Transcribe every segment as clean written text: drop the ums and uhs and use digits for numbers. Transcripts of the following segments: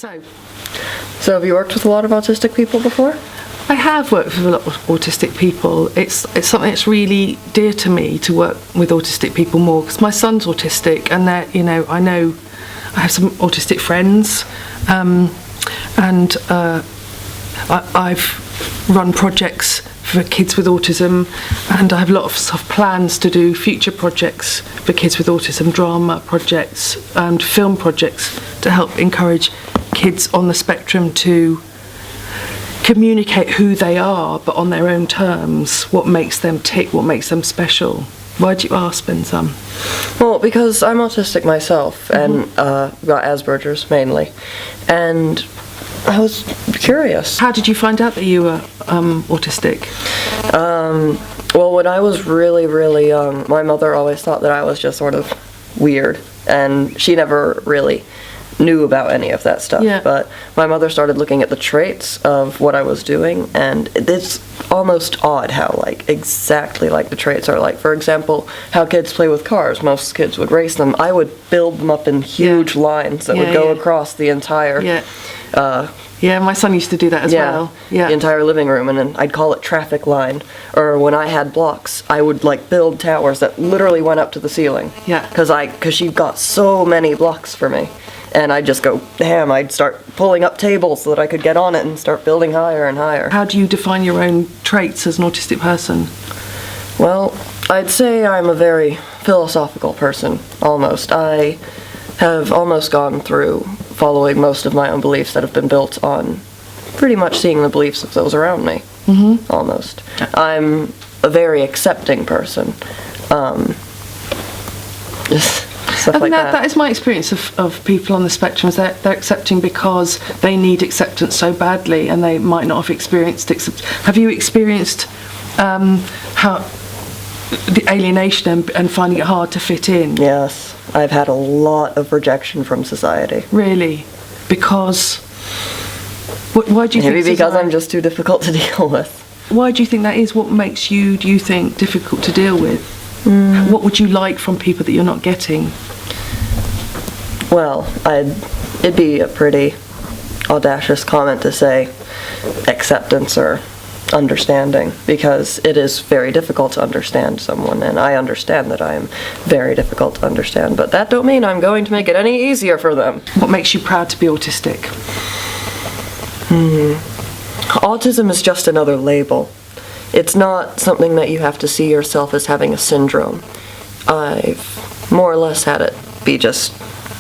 So have you worked with a lot of autistic people before? I have worked with a lot of autistic people. It's something that's really dear to me to work with autistic people more, because my son's autistic, and I have some autistic friends, and I've run projects for kids with autism, and I have lots of plans to do future projects for kids with autism, drama projects and film projects to help encourage kids on the spectrum to communicate who they are, but on their own terms, what makes them tick, what makes them special. Why do you ask, Spencer? Well, because I'm autistic myself, and got Asperger's mainly, and I was curious. How did you find out that you were autistic? Well, when I was really, really young, my mother always thought that I was just sort of weird, and she never really knew about any of that stuff. Yeah. But my mother started looking at the traits of what I was doing, and it's almost odd how exactly the traits are. For example, how kids play with cars. Most kids would race them. I would build them up in huge lines that would go across the entire my son used to do that as well. Yeah, the entire living room, and then I'd call it traffic line. Or when I had blocks, I would build towers that literally went up to the ceiling. Yeah. Because she got so many blocks for me. And I'd just go ham. I'd start pulling up tables so that I could get on it and start building higher and higher. How do you define your own traits as an autistic person? Well, I'd say I'm a very philosophical person, almost. I have almost gone through following most of my own beliefs that have been built on pretty much seeing the beliefs of those around me, almost. I'm a very accepting person. Stuff like that. That is my experience of people on the spectrum. Is they're accepting because they need acceptance so badly, and they might not have experienced Have you experienced how the alienation and finding it hard to fit in? Yes, I've had a lot of rejection from society. Really? Because why do you think? Maybe because I'm just too difficult to deal with. Why do you think that is? What makes you, do you think, difficult to deal with? What would you like from people that you're not getting? Well, it'd be a pretty audacious comment to say acceptance or understanding, because it is very difficult to understand someone, and I understand that I am very difficult to understand, but that don't mean I'm going to make it any easier for them. What makes you proud to be autistic? Autism is just another label. It's not something that you have to see yourself as having a syndrome. I've more or less had it be just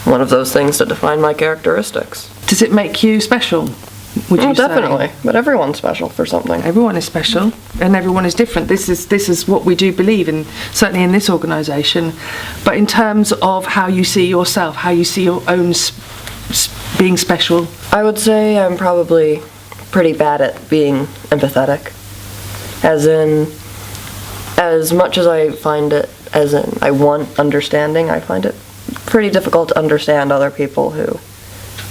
one of those things that define my characteristics. Does it make you special, would you say? Definitely, but everyone's special for something. Everyone is special, and everyone is different. This is what we do believe in, certainly in this organisation. But in terms of how you see yourself, how you see your own being special? I would say I'm probably pretty bad at being empathetic. As in, as much as I find it, as in I want understanding, I find it pretty difficult to understand other people who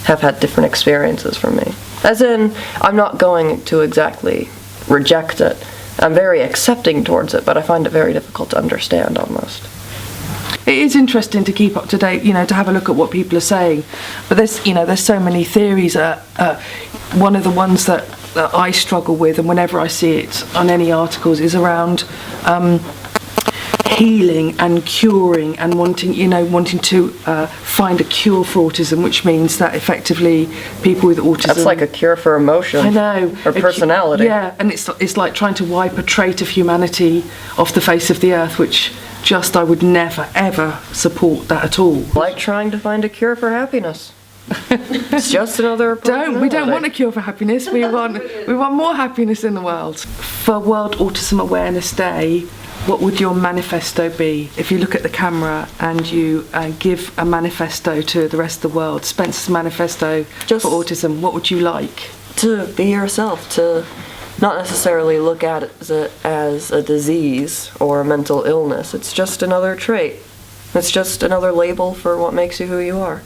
have had different experiences from me. As in, I'm not going to exactly reject it. I'm very accepting towards it, but I find it very difficult to understand almost. It is interesting to keep up to date, to have a look at what people are saying. But there's so many theories. One of the ones that I struggle with, and whenever I see it on any articles, is around healing and curing, and wanting to find a cure for autism, which means that effectively people with autism. That's like a cure for emotion. I know. Or personality. Yeah, and it's like trying to wipe a trait of humanity off the face of the earth, which I would never ever support that at all. Like trying to find a cure for happiness. It's just another We don't want a cure for happiness. We want more happiness in the world. For World Autism Awareness Day, what would your manifesto be? If you look at the camera and you give a manifesto to the rest of the world, Spencer's manifesto for autism, what would you like? To be yourself, to not necessarily look at it as a disease or a mental illness. It's just another trait. It's just another label for what makes you who you are.